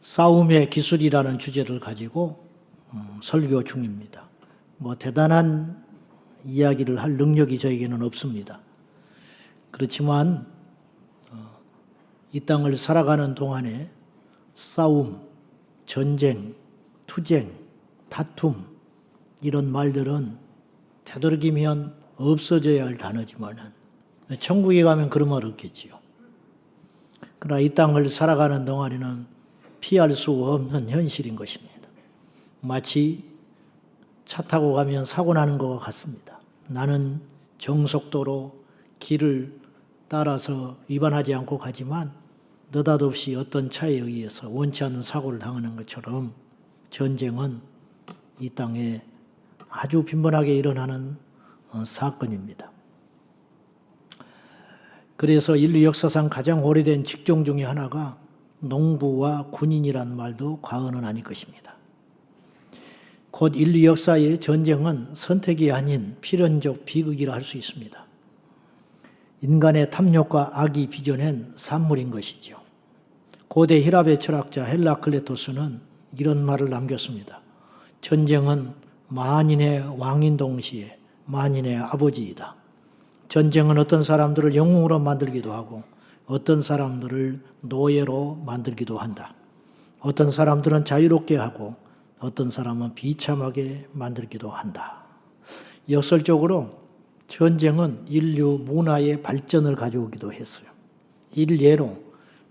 싸움의 기술이라는 주제를 가지고 설교 중입니다. 대단한 이야기를 할 능력이 저에게는 없습니다. 그렇지만 이 땅을 살아가는 동안에 싸움, 전쟁, 투쟁, 다툼 이런 말들은 되도록이면 없어져야 할 단어지만은 천국에 가면 그런 말 없겠지요. 그러나 이 땅을 살아가는 동안에는 피할 수 없는 현실인 것입니다. 마치 차 타고 가면 사고 나는 것과 같습니다. 나는 정속도로 길을 따라서 위반하지 않고 가지만 느닷없이 어떤 차에 의해서 원치 않는 사고를 당하는 것처럼 전쟁은 이 땅에 아주 빈번하게 일어나는 사건입니다. 그래서 인류 역사상 가장 오래된 직종 중에 하나가 농부와 군인이란 말도 과언은 아닐 것입니다. 곧 인류 역사의 전쟁은 선택이 아닌 필연적 비극이라 할 수 있습니다. 인간의 탐욕과 악이 빚어낸 산물인 것이죠. 고대 히랍의 철학자 헬라클레토스는 이런 말을 남겼습니다. 전쟁은 만인의 왕인 동시에 만인의 아버지이다. 전쟁은 어떤 사람들을 영웅으로 만들기도 하고 어떤 사람들을 노예로 만들기도 한다. 어떤 사람들은 자유롭게 하고 어떤 사람은 비참하게 만들기도 한다. 역설적으로 전쟁은 인류 문화의 발전을 가져오기도 했어요. 일례로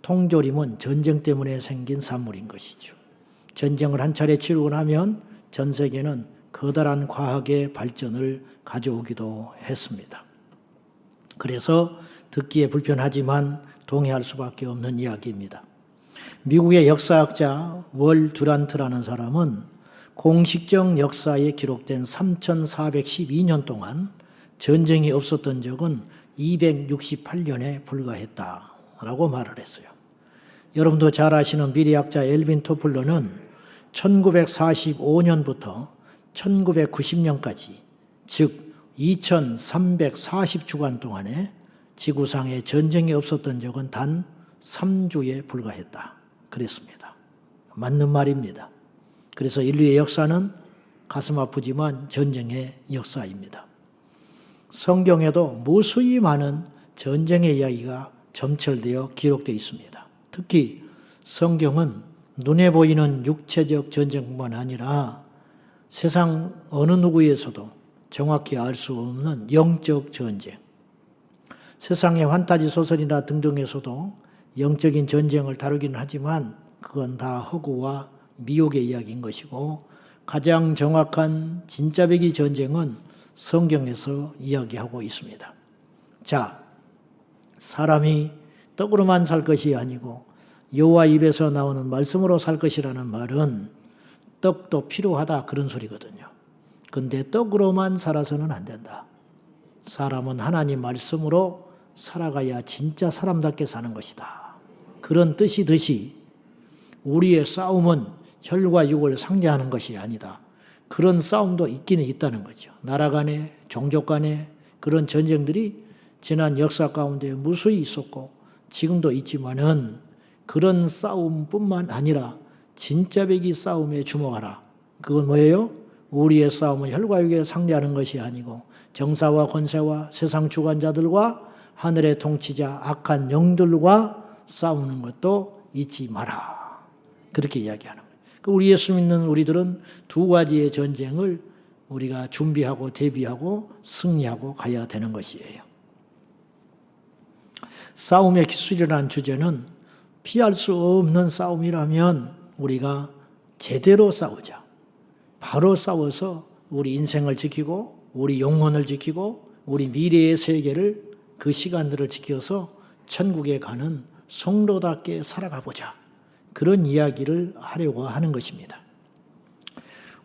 통조림은 전쟁 때문에 생긴 산물인 것이죠. 전쟁을 한 차례 치르고 나면 전 세계는 커다란 과학의 발전을 가져오기도 했습니다. 그래서 듣기에 불편하지만 동의할 수밖에 없는 이야기입니다. 미국의 역사학자 월 듀란트라는 사람은 공식적 역사에 기록된 3412년 동안 전쟁이 없었던 적은 268년에 불과했다라고 말을 했어요. 여러분도 잘 아시는 미래학자 엘빈 토플러는 1945년부터 1990년까지 즉 2340주간 동안에 지구상에 전쟁이 없었던 적은 단 3주에 불과했다. 그랬습니다. 맞는 말입니다. 그래서 인류의 역사는 가슴 아프지만 전쟁의 역사입니다. 성경에도 무수히 많은 전쟁의 이야기가 점철되어 기록되어 있습니다. 특히 성경은 눈에 보이는 육체적 전쟁뿐만 아니라 세상 어느 누구에서도 정확히 알 수 없는 영적 전쟁, 세상의 판타지 소설이나 등등에서도 영적인 전쟁을 다루기는 하지만 그건 다 허구와 미혹의 이야기인 것이고 가장 정확한 진짜배기 전쟁은 성경에서 이야기하고 있습니다. 자, 사람이 떡으로만 살 것이 아니고 여호와 입에서 나오는 말씀으로 살 것이라는 말은 떡도 필요하다 그런 소리거든요. 근데 떡으로만 살아서는 안 된다. 사람은 하나님 말씀으로 살아가야 진짜 사람답게 사는 것이다. 그런 뜻이듯이 우리의 싸움은 혈과 육을 상대하는 것이 아니다. 그런 싸움도 있기는 있다는 거죠. 나라 간에 종족 간에 그런 전쟁들이 지난 역사 가운데 무수히 있었고 지금도 있지만은 그런 싸움뿐만 아니라 진짜배기 싸움에 주목하라. 그건 뭐예요? 우리의 싸움은 혈과 육에 상대하는 것이 아니고 정사와 권세와 세상 주관자들과 하늘의 통치자 악한 영들과 싸우는 것도 잊지 마라. 그렇게 이야기하는 거예요. 우리 예수 믿는 우리들은 두 가지의 전쟁을 우리가 준비하고 대비하고 승리하고 가야 되는 것이에요. 싸움의 기술이라는 주제는 피할 수 없는 싸움이라면 우리가 제대로 싸우자. 바로 싸워서 우리 인생을 지키고 우리 영혼을 지키고 우리 미래의 세계를 그 시간들을 지켜서 천국에 가는 성도답게 살아가보자. 그런 이야기를 하려고 하는 것입니다.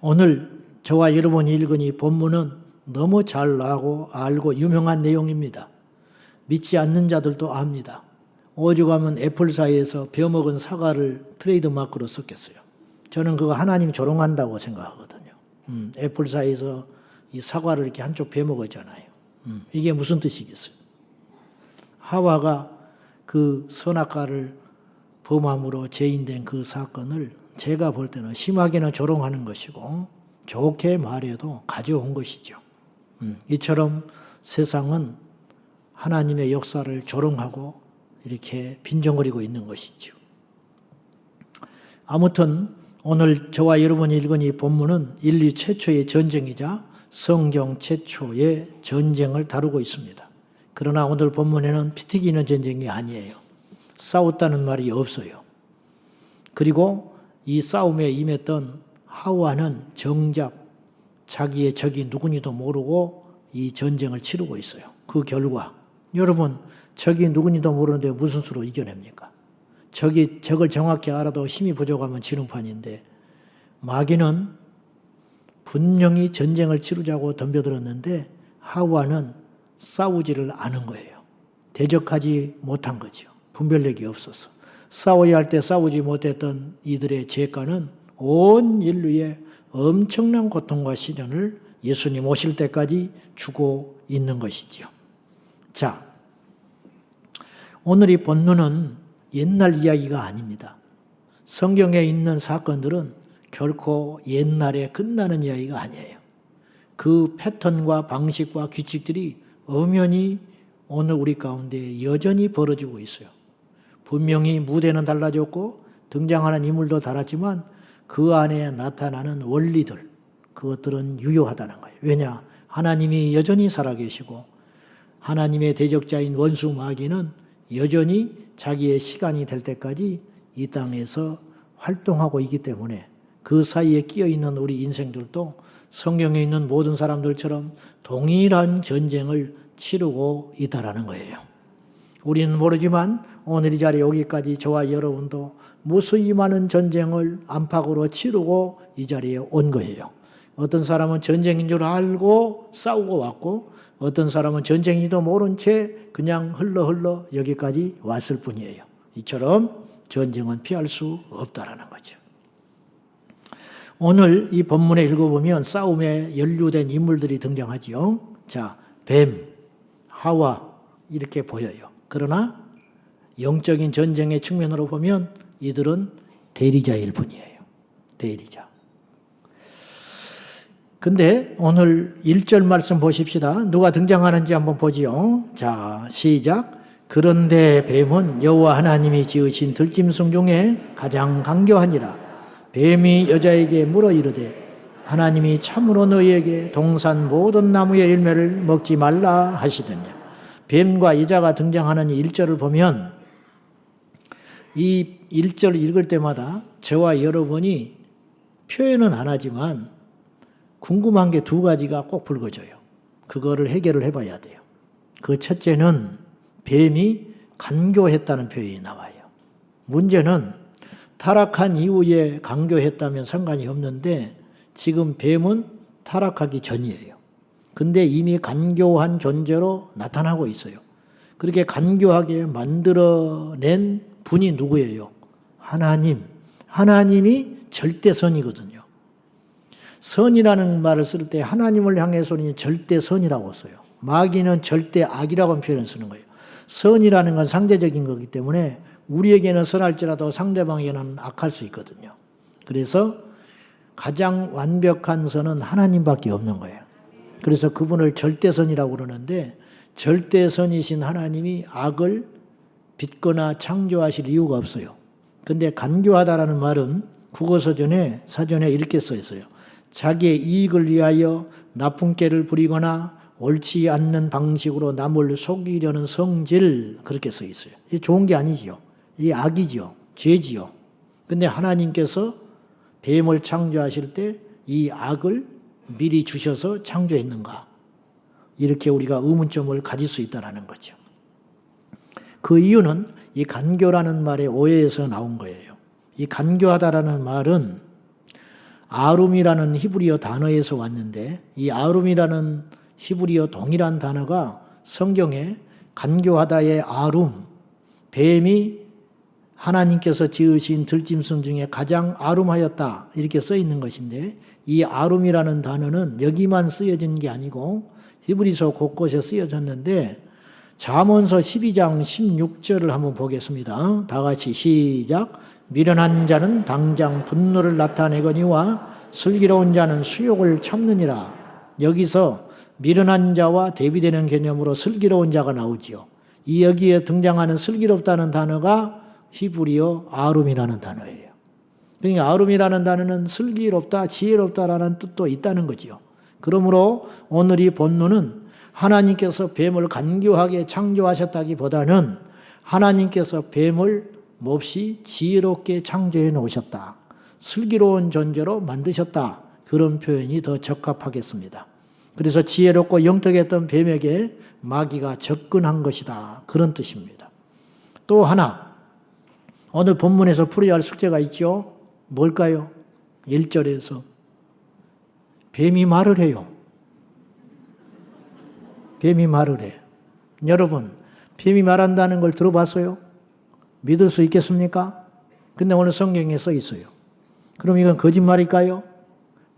오늘 저와 여러분이 읽은 이 본문은 너무 잘 알고 유명한 내용입니다. 믿지 않는 자들도 압니다. 오죽하면 애플사에서 베어먹은 사과를 트레이드마크로 썼겠어요. 저는 그거 하나님 조롱한다고 생각하거든요. 애플사에서 이 사과를 이렇게 한쪽 베어먹었잖아요. 이게 무슨 뜻이겠어요? 하와가 그 선악과를 범함으로 죄인된 그 사건을 제가 볼 때는 심하게는 조롱하는 것이고 좋게 말해도 가져온 것이죠. 이처럼 세상은 하나님의 역사를 조롱하고 이렇게 빈정거리고 있는 것이죠. 아무튼 오늘 저와 여러분이 읽은 이 본문은 인류 최초의 전쟁이자 성경 최초의 전쟁을 다루고 있습니다. 그러나 오늘 본문에는 피 튀기는 전쟁이 아니에요. 싸웠다는 말이 없어요. 그리고 이 싸움에 임했던 하와는 정작 자기의 적이 누구니도 모르고 이 전쟁을 치르고 있어요. 그 결과 여러분 적이 누구니도 모르는데 무슨 수로 이겨냅니까? 적을 정확히 알아도 힘이 부족하면 지는 판인데 마귀는 분명히 전쟁을 치르자고 덤벼들었는데 하와는 싸우지를 않은 거예요. 대적하지 못한 거죠. 분별력이 없어서. 싸워야 할 때 싸우지 못했던 이들의 죄가는 온 인류의 엄청난 고통과 시련을 예수님 오실 때까지 주고 있는 것이지요. 자, 오늘 이 본문은 옛날 이야기가 아닙니다. 성경에 있는 사건들은 결코 옛날에 끝나는 이야기가 아니에요. 그 패턴과 방식과 규칙들이 엄연히 오늘 우리 가운데 여전히 벌어지고 있어요. 분명히 무대는 달라졌고 등장하는 인물도 달랐지만 그 안에 나타나는 원리들, 그것들은 유효하다는 거예요. 왜냐? 하나님이 여전히 살아계시고 하나님의 대적자인 원수 마귀는 여전히 자기의 시간이 될 때까지 이 땅에서 활동하고 있기 때문에 그 사이에 끼어있는 우리 인생들도 성경에 있는 모든 사람들처럼 동일한 전쟁을 치르고 있다라는 거예요. 우리는 모르지만 오늘 이 자리에 오기까지 저와 여러분도 무수히 많은 전쟁을 안팎으로 치르고 이 자리에 온 거예요. 어떤 사람은 전쟁인 줄 알고 싸우고 왔고 어떤 사람은 전쟁인지도 모른 채 그냥 흘러 여기까지 왔을 뿐이에요. 이처럼 전쟁은 피할 수 없다라는 거죠. 오늘 이 본문에 읽어보면 싸움에 연루된 인물들이 등장하지요. 자, 뱀, 하와 이렇게 보여요. 그러나 영적인 전쟁의 측면으로 보면 이들은 대리자일 뿐이에요. 대리자. 근데 오늘 1절 말씀 보십시다. 누가 등장하는지 한번 보지요. 자, 시작. 그런데 뱀은 여호와 하나님이 지으신 들짐승 중에 가장 강교하니라. 뱀이 여자에게 물어 이르되 하나님이 참으로 너희에게 동산 모든 나무의 열매를 먹지 말라 하시더냐. 뱀과 여자가 등장하는 1절을 보면 이 1절을 읽을 때마다 저와 여러분이 표현은 안 하지만 궁금한 게 두 가지가 꼭 불거져요. 그거를 해결을 해봐야 돼요. 그 첫째는 뱀이 간교했다는 표현이 나와요. 문제는 타락한 이후에 간교했다면 상관이 없는데 지금 뱀은 타락하기 전이에요. 근데 이미 간교한 존재로 나타나고 있어요. 그렇게 간교하게 만들어낸 분이 누구예요? 하나님. 하나님이 절대선이거든요. 선이라는 말을 쓸 때 하나님을 향해서는 절대선이라고 써요. 마귀는 절대악이라고 표현을 쓰는 거예요. 선이라는 건 상대적인 거기 때문에 우리에게는 선할지라도 상대방에게는 악할 수 있거든요. 그래서 가장 완벽한 선은 하나님밖에 없는 거예요. 그래서 그분을 절대선이라고 그러는데 절대선이신 하나님이 악을 빚거나 창조하실 이유가 없어요. 근데 간교하다라는 말은 국어사전에 이렇게 써 있어요. 자기의 이익을 위하여 나쁜 꾀를 부리거나 옳지 않는 방식으로 남을 속이려는 성질, 그렇게 써 있어요. 이게 좋은 게 아니지요. 이게 악이지요. 죄지요. 근데 하나님께서 뱀을 창조하실 때 이 악을 미리 주셔서 창조했는가? 이렇게 우리가 의문점을 가질 수 있다는 거죠. 그 이유는 이 간교라는 말의 오해에서 나온 거예요. 이 간교하다라는 말은 아룸이라는 히브리어 단어에서 왔는데 이 아룸이라는 히브리어 동일한 단어가 성경에 간교하다의 아룸, 뱀이 하나님께서 지으신 들짐승 중에 가장 아룸하였다 이렇게 써 있는 것인데 이 아룸이라는 단어는 여기만 쓰여진 게 아니고 히브리서 곳곳에 쓰여졌는데 잠언서 12장 16절을 한번 보겠습니다. 다 같이 시작. 미련한 자는 당장 분노를 나타내거니와 슬기로운 자는 수욕을 참느니라. 여기서 미련한 자와 대비되는 개념으로 슬기로운 자가 나오지요. 이 여기에 등장하는 슬기롭다는 단어가 히브리어 아룸이라는 단어예요. 그러니까 아룸이라는 단어는 슬기롭다, 지혜롭다라는 뜻도 있다는 거지요. 그러므로 오늘 이 본문은 하나님께서 뱀을 간교하게 창조하셨다기보다는 하나님께서 뱀을 몹시 지혜롭게 창조해 놓으셨다. 슬기로운 존재로 만드셨다. 그런 표현이 더 적합하겠습니다. 그래서 지혜롭고 영특했던 뱀에게 마귀가 접근한 것이다. 그런 뜻입니다. 또 하나, 오늘 본문에서 풀어야 할 숙제가 있죠. 뭘까요? 1절에서 뱀이 말을 해요. 뱀이 말을 해. 여러분, 뱀이 말한다는 걸 들어봤어요? 믿을 수 있겠습니까? 근데 오늘 성경에 써 있어요. 그럼 이건 거짓말일까요?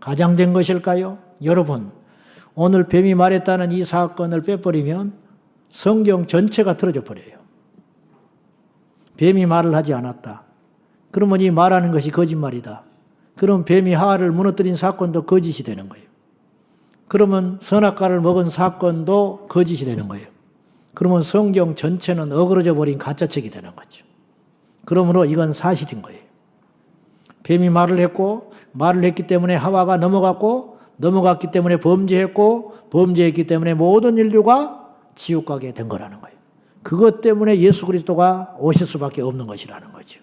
가장된 것일까요? 여러분, 오늘 뱀이 말했다는 이 사건을 빼버리면 성경 전체가 틀어져 버려요. 뱀이 말을 하지 않았다. 그러면 이 말하는 것이 거짓말이다. 그럼 뱀이 하와를 무너뜨린 사건도 거짓이 되는 거예요. 그러면 선악과를 먹은 사건도 거짓이 되는 거예요. 그러면 성경 전체는 어그러져 버린 가짜책이 되는 거죠. 그러므로 이건 사실인 거예요. 뱀이 말을 했고, 말을 했기 때문에 하와가 넘어갔고, 넘어갔기 때문에 범죄했고, 범죄했기 때문에 모든 인류가 지옥 가게 된 거라는 거예요. 그것 때문에 예수 그리스도가 오실 수밖에 없는 것이라는 거죠.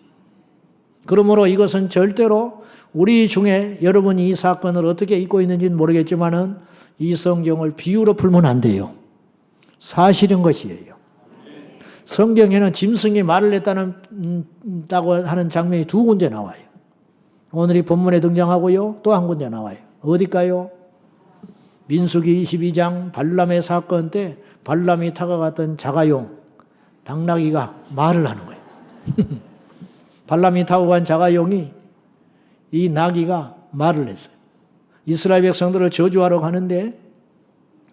그러므로 이것은 절대로 우리 중에 여러분이 이 사건을 어떻게 읽고 있는지는 모르겠지만은 이 성경을 비유로 풀면 안 돼요. 사실인 것이에요. 성경에는 짐승이 말을 했다고 하는 장면이 2군데 나와요. 오늘 이 본문에 등장하고요. 또 한 군데 나와요. 어딜까요? 민수기 22장 발람의 사건 때 발람이 타고 자가용, 당나귀가 말을 하는 거예요. 발람이 타고 간 자가용이 이 나귀가 말을 했어요. 이스라엘 백성들을 저주하러 가는데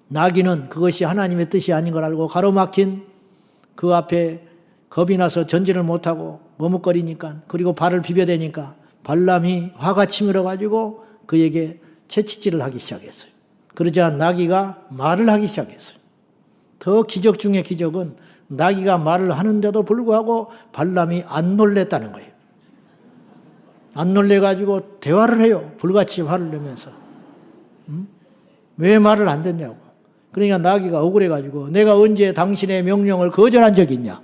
나귀는 그것이 하나님의 뜻이 아닌 걸 알고 가로막힌 그 앞에 겁이 나서 전진을 못하고 머뭇거리니까, 그리고 발을 비벼대니까 발람이 화가 치밀어 가지고 그에게 채찍질을 하기 시작했어요. 그러자 나귀가 말을 하기 시작했어요. 더 기적 중의 기적은 나귀가 말을 하는데도 불구하고 발람이 안 놀랬다는 거예요. 안 놀래가지고 대화를 해요. 불같이 화를 내면서. 왜 말을 안 듣냐고. 그러니까 나귀가 억울해가지고 내가 언제 당신의 명령을 거절한 적이 있냐.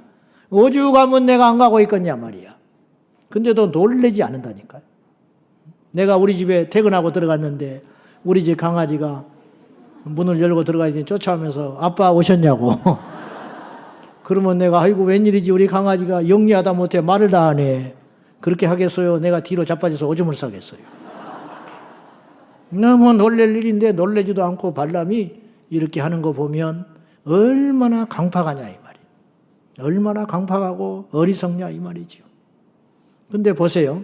오죽하면 내가 안 가고 있겠냐 말이야. 근데도 놀래지 않는다니까요. 내가 우리 집에 퇴근하고 들어갔는데 우리 집 강아지가 문을 열고 들어가니 쫓아오면서 아빠 오셨냐고. 그러면 내가 아이고 웬일이지 우리 강아지가 영리하다 못해 말을 다 하네. 그렇게 하겠어요? 내가 뒤로 자빠져서 오줌을 싸겠어요. 너무 놀랄 일인데 놀래지도 않고 발람이 이렇게 하는 거 보면 얼마나 강팍하냐 이 말이에요. 얼마나 강팍하고 어리석냐 이 말이죠. 근데 보세요.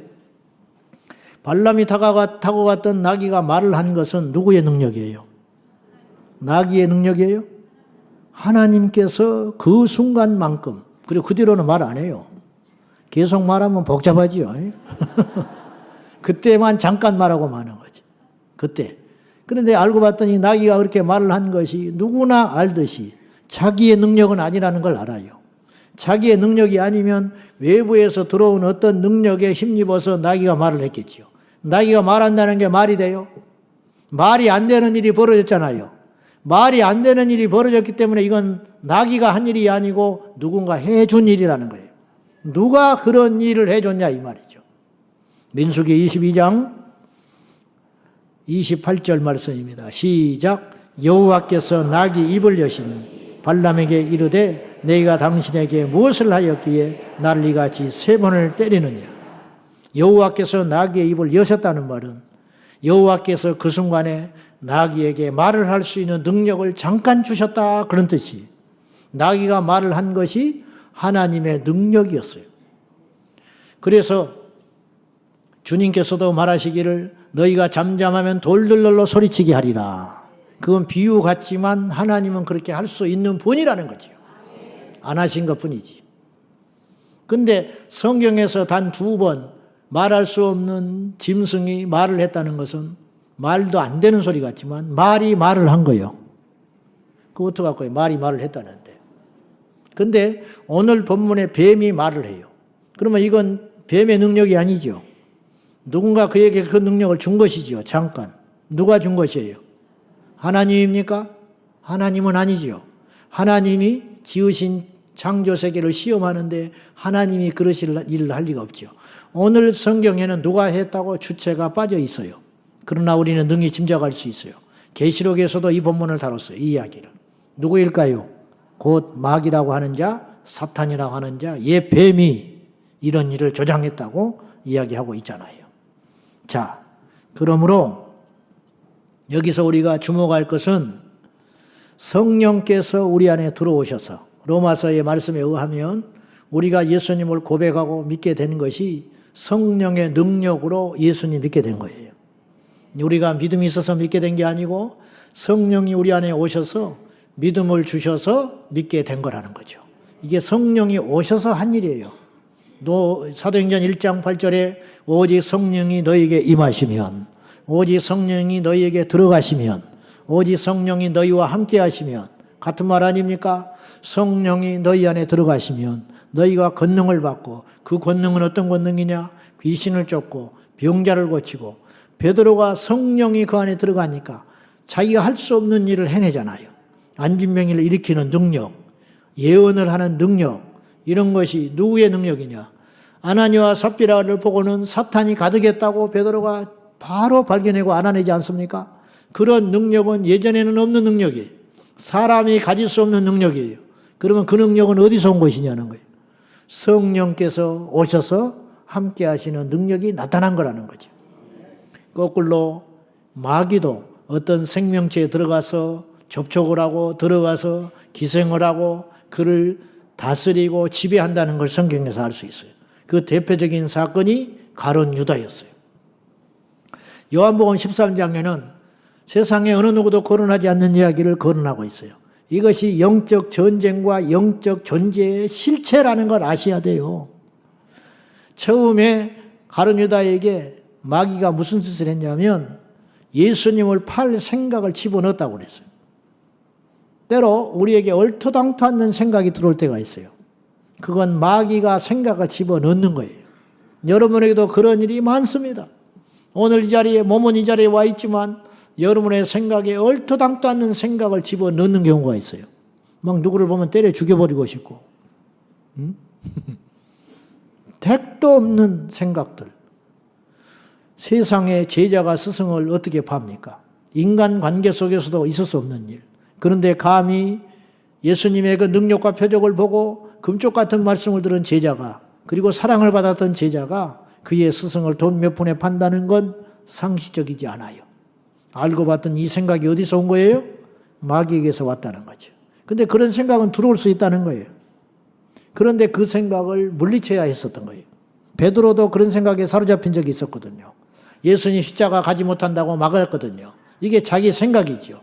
발람이 타고 갔던 나귀가 말을 한 것은 누구의 능력이에요? 나귀의 능력이에요? 하나님께서 그 순간만큼, 그리고 그 뒤로는 말 안 해요. 계속 말하면 복잡하지요. 그때만 잠깐 말하고 마는 거지. 그때. 그런데 알고 봤더니 나귀가 그렇게 말을 한 것이 누구나 알듯이 자기의 능력은 아니라는 걸 알아요. 자기의 능력이 아니면 외부에서 들어온 어떤 능력에 힘입어서 나귀가 말을 했겠지요. 나귀가 말한다는 게 말이 돼요? 말이 안 되는 일이 벌어졌잖아요. 말이 안 되는 일이 벌어졌기 때문에 이건 나귀가 한 일이 아니고 누군가 해준 일이라는 거예요. 누가 그런 일을 해줬냐 이 말이죠. 민수기 22장 28절 말씀입니다. 시작. 여호와께서 나귀 입을 여시니 발람에게 이르되 내가 당신에게 무엇을 하였기에 나를 이같이 3번을 때리느냐. 여호와께서 나귀의 입을 여셨다는 말은 여호와께서 그 순간에 나귀에게 말을 할 수 있는 능력을 잠깐 주셨다 그런 뜻이. 나귀가 말을 한 것이 하나님의 능력이었어요. 그래서 주님께서도 말하시기를 너희가 잠잠하면 돌들로 소리치게 하리라. 그건 비유 같지만 하나님은 그렇게 할 수 있는 분이라는 거죠. 안 하신 것뿐이지. 근데 성경에서 단 2번 말할 수 없는 짐승이 말을 했다는 것은 말도 안 되는 소리 같지만 말이 말을 한 거예요. 그것도 갖고 말이 말을 했다는데. 근데 오늘 본문에 뱀이 말을 해요. 그러면 이건 뱀의 능력이 아니죠. 누군가 그에게 그 능력을 준 것이죠. 잠깐. 누가 준 것이에요? 하나님입니까? 하나님은 아니죠. 하나님이 지으신 창조 세계를 시험하는데 하나님이 그러실 일을 할 리가 없죠. 오늘 성경에는 누가 했다고 주체가 빠져 있어요. 그러나 우리는 능히 짐작할 수 있어요. 계시록에서도 이 본문을 다뤘어요. 이 이야기를. 누구일까요? 곧 마귀라고 하는 자, 사탄이라고 하는 자, 옛 뱀이 이런 일을 조장했다고 이야기하고 있잖아요. 자, 그러므로 여기서 우리가 주목할 것은 성령께서 우리 안에 들어오셔서 로마서의 말씀에 의하면 우리가 예수님을 고백하고 믿게 되는 것이 성령의 능력으로 예수님 믿게 된 거예요. 우리가 믿음이 있어서 믿게 된 게 아니고 성령이 우리 안에 오셔서 믿음을 주셔서 믿게 된 거라는 거죠. 이게 성령이 오셔서 한 일이에요. 사도행전 1장 8절에 오직 성령이 너희에게 임하시면, 오직 성령이 너희에게 들어가시면, 오직 성령이 너희와 함께 하시면, 같은 말 아닙니까? 성령이 너희 안에 들어가시면 너희가 권능을 받고, 그 권능은 어떤 권능이냐? 귀신을 쫓고 병자를 고치고. 베드로가 성령이 그 안에 들어가니까 자기가 할 수 없는 일을 해내잖아요. 안진병이를 일으키는 능력, 예언을 하는 능력, 이런 것이 누구의 능력이냐? 아나니와 삽비라를 보고는 사탄이 가득했다고 베드로가 바로 발견하고 알아내지 않습니까? 그런 능력은 예전에는 없는 능력이에요. 사람이 가질 수 없는 능력이에요. 그러면 그 능력은 어디서 온 것이냐는 거예요. 성령께서 오셔서 함께 하시는 능력이 나타난 거라는 거죠. 거꾸로 마귀도 어떤 생명체에 들어가서 접촉을 하고 들어가서 기생을 하고 그를 다스리고 지배한다는 걸 성경에서 알 수 있어요. 그 대표적인 사건이 가룟 유다였어요. 요한복음 13장에는 세상에 어느 누구도 거론하지 않는 이야기를 거론하고 있어요. 이것이 영적 전쟁과 영적 존재의 실체라는 걸 아셔야 돼요. 처음에 가룟 유다에게 마귀가 무슨 짓을 했냐면 예수님을 팔 생각을 집어넣었다고 그랬어요. 때로 우리에게 얼토당토 않는 생각이 들어올 때가 있어요. 그건 마귀가 생각을 집어넣는 거예요. 여러분에게도 그런 일이 많습니다. 오늘 이 자리에, 몸은 이 자리에 와 있지만 여러분의 생각에 얼토당토 않는 생각을 집어넣는 경우가 있어요. 막 누구를 보면 때려 죽여버리고 싶고, 택도 없는 생각들. 세상에 제자가 스승을 어떻게 팝니까? 인간관계 속에서도 있을 수 없는 일. 그런데 감히 예수님의 그 능력과 표적을 보고 금쪽 같은 말씀을 들은 제자가, 그리고 사랑을 받았던 제자가 그의 스승을 돈 몇 푼에 판다는 건 상식적이지 않아요. 알고 봤더니 이 생각이 어디서 온 거예요? 마귀에게서 왔다는 거죠. 근데 그런 생각은 들어올 수 있다는 거예요. 그런데 그 생각을 물리쳐야 했었던 거예요. 베드로도 그런 생각에 사로잡힌 적이 있었거든요. 예수님 십자가 가지 못한다고 막았거든요. 이게 자기 생각이죠.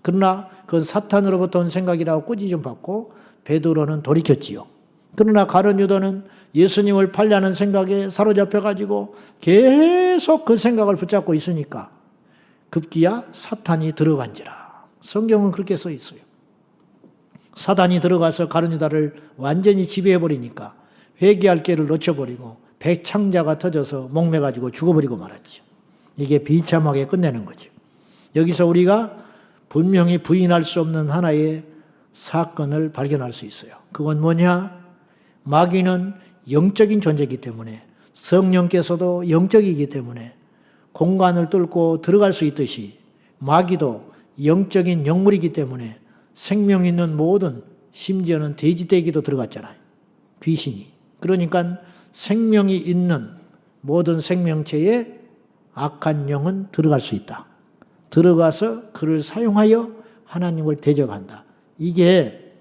그러나 그건 사탄으로부터 온 생각이라고 꾸짖음 좀 받고 베드로는 돌이켰지요. 그러나 가룟 유다는 예수님을 팔려는 생각에 사로잡혀가지고 계속 그 생각을 붙잡고 있으니까 급기야 사탄이 들어간지라. 성경은 그렇게 써 있어요. 사탄이 들어가서 가룟 유다를 완전히 지배해버리니까 회개할 기회를 놓쳐버리고 백창자가 터져서 목매가지고 죽어버리고 말았죠. 이게 비참하게 끝내는 거죠. 여기서 우리가 분명히 부인할 수 없는 하나의 사건을 발견할 수 있어요. 그건 뭐냐? 마귀는 영적인 존재이기 때문에, 성령께서도 영적이기 때문에 공간을 뚫고 들어갈 수 있듯이 마귀도 영적인 영물이기 때문에 생명 있는 모든, 심지어는 돼지떼기도 들어갔잖아요. 귀신이. 그러니까 생명이 있는 모든 생명체에 악한 영은 들어갈 수 있다. 들어가서 그를 사용하여 하나님을 대적한다. 이게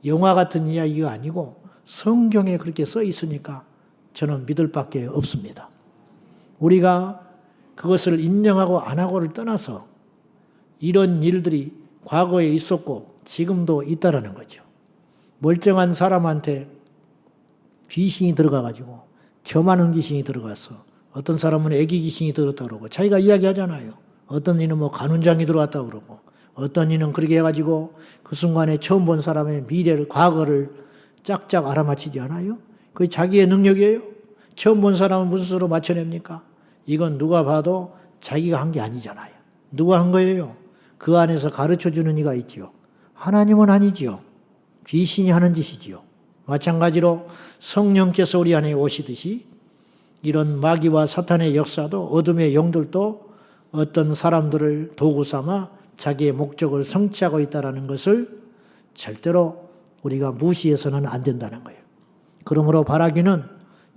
영화 같은 이야기가 아니고 성경에 그렇게 써 있으니까 저는 믿을 밖에 없습니다. 우리가 그것을 인정하고 안 하고를 떠나서 이런 일들이 과거에 있었고 지금도 있다라는 거죠. 멀쩡한 사람한테 귀신이 들어가가지고 교만한 귀신이 들어가서 어떤 사람은 애기 귀신이 들었다 그러고 자기가 이야기하잖아요. 어떤 이는 뭐 간운장이 들어왔다 그러고 어떤 이는 그렇게 해가지고 그 순간에 처음 본 사람의 미래를 과거를 짝짝 알아맞히지 않아요? 그게 자기의 능력이에요. 처음 본 사람은 무슨 수로 맞춰냅니까? 이건 누가 봐도 자기가 한 게 아니잖아요. 누가 한 거예요? 그 안에서 가르쳐주는 이가 있지요. 하나님은 아니지요. 귀신이 하는 짓이지요. 마찬가지로 성령께서 우리 안에 오시듯이 이런 마귀와 사탄의 역사도 어둠의 영들도 어떤 사람들을 도구 삼아 자기의 목적을 성취하고 있다는 것을 절대로 우리가 무시해서는 안 된다는 거예요. 그러므로 바라기는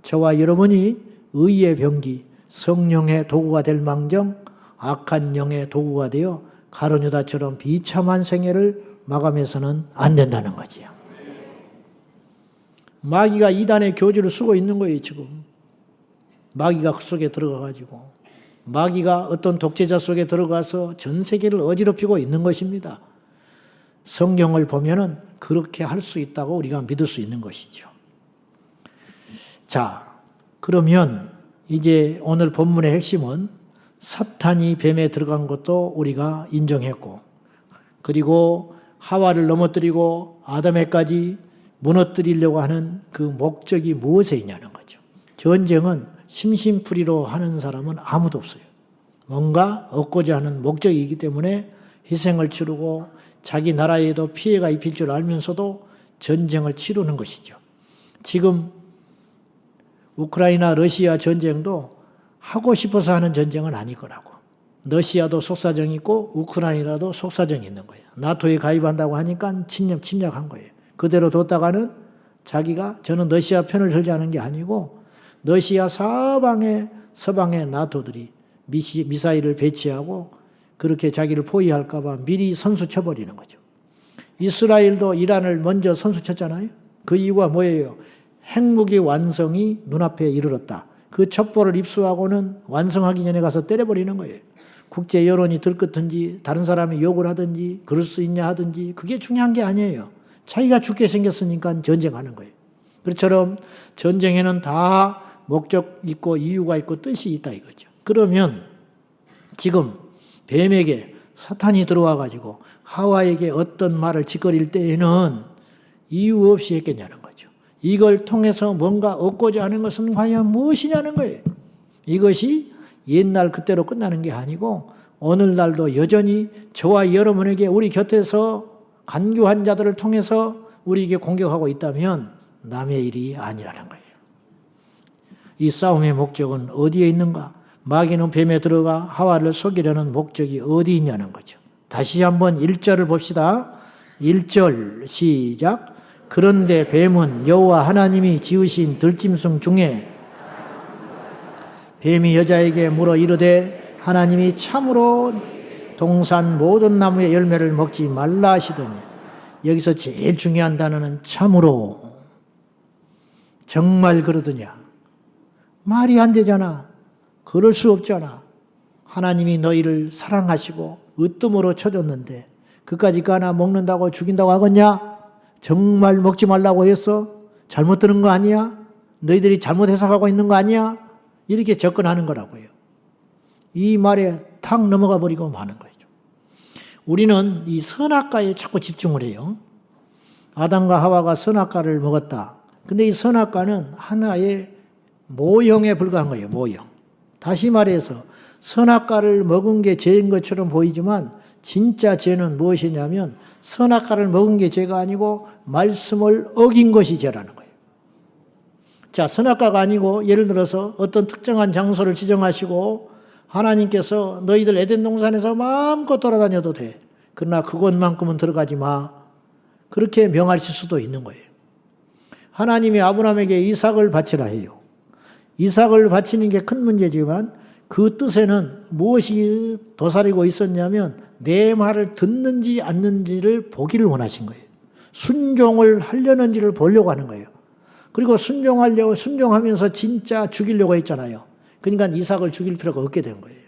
저와 여러분이 의의 병기, 성령의 도구가 될 망정 악한 영의 도구가 되어 가룟 유다처럼 비참한 생애를 마감해서는 안 된다는 거지요. 마귀가 이단의 교주를 쓰고 있는 거예요, 지금. 마귀가 그 속에 들어가가지고 마귀가 어떤 독재자 속에 들어가서 전 세계를 어지럽히고 있는 것입니다. 성경을 보면은 그렇게 할 수 있다고 우리가 믿을 수 있는 것이죠. 자, 그러면 이제 오늘 본문의 핵심은 사탄이 뱀에 들어간 것도 우리가 인정했고, 그리고 하와를 넘어뜨리고 아담에까지 무너뜨리려고 하는 그 목적이 무엇에 있냐는 거죠. 전쟁은 심심풀이로 하는 사람은 아무도 없어요. 뭔가 얻고자 하는 목적이 있기 때문에 희생을 치르고 자기 나라에도 피해가 입힐 줄 알면서도 전쟁을 치르는 것이죠. 지금 우크라이나 러시아 전쟁도 하고 싶어서 하는 전쟁은 아닐 거라고. 러시아도 속사정이 있고 우크라이나도 속사정이 있는 거예요. 나토에 가입한다고 하니까 침략한 거예요. 그대로 뒀다가는 자기가 저는 러시아 편을 들자는 게 아니고 러시아 서방의 나토들이 미사일을 배치하고 그렇게 자기를 포위할까 봐 미리 선수 쳐버리는 거죠. 이스라엘도 이란을 먼저 선수 쳤잖아요. 그 이유가 뭐예요? 핵무기 완성이 눈앞에 이르렀다. 그 첩보를 입수하고는 완성하기 전에 가서 때려버리는 거예요. 국제 여론이 들끓든지 다른 사람이 욕을 하든지 그럴 수 있냐 하든지 그게 중요한 게 아니에요. 자기가 죽게 생겼으니까 전쟁하는 거예요. 그처럼 전쟁에는 다 목적 있고 이유가 있고 뜻이 있다 이거죠. 그러면 지금 뱀에게 사탄이 들어와 가지고 하와에게 어떤 말을 짓거릴 때에는 이유 없이 했겠냐는 거죠. 이걸 통해서 뭔가 얻고자 하는 것은 과연 무엇이냐는 거예요. 이것이 옛날 그때로 끝나는 게 아니고 오늘날도 여전히 저와 여러분에게 우리 곁에서 간교한 자들을 통해서 우리에게 공격하고 있다면 남의 일이 아니라는 거예요. 이 싸움의 목적은 어디에 있는가? 마귀는 뱀에 들어가 하와를 속이려는 목적이 어디 있냐는 거죠. 다시 한번 1절을 봅시다. 1절 시작. 그런데 뱀은 여호와 하나님이 지으신 들짐승 중에 뱀이 여자에게 물어 이르되 하나님이 참으로 동산 모든 나무의 열매를 먹지 말라 하시더니 여기서 제일 중요한 단어는 참으로. 정말 그러더냐? 말이 안 되잖아. 그럴 수 없잖아. 하나님이 너희를 사랑하시고 으뜸으로 쳐줬는데 그까짓 거 하나 먹는다고 죽인다고 하겠냐? 정말 먹지 말라고 했어? 잘못 들은 거 아니야? 너희들이 잘못 해석하고 있는 거 아니야? 이렇게 접근하는 거라고요. 이 말에 탁 넘어가 버리고 마는 거죠. 우리는 이 선악과에 자꾸 집중을 해요. 아담과 하와가 선악과를 먹었다. 근데 이 선악과는 하나의 모형에 불과한 거예요. 모형. 다시 말해서 선악과를 먹은 게 죄인 것처럼 보이지만 진짜 죄는 무엇이냐면 선악과를 먹은 게 죄가 아니고 말씀을 어긴 것이 죄라는 거예요. 자, 선악과가 아니고 예를 들어서 어떤 특정한 장소를 지정하시고 하나님께서 너희들 에덴 동산에서 마음껏 돌아다녀도 돼. 그러나 그곳만큼은 들어가지 마. 그렇게 명하실 수도 있는 거예요. 하나님이 아브라함에게 이삭을 바치라 해요. 이삭을 바치는 게 큰 문제지만 그 뜻에는 무엇이 도사리고 있었냐면 내 말을 듣는지 않는지를 보기를 원하신 거예요. 순종을 하려는지를 보려고 하는 거예요. 그리고 순종하면서 진짜 죽이려고 했잖아요. 그러니까 이삭을 죽일 필요가 없게 된 거예요.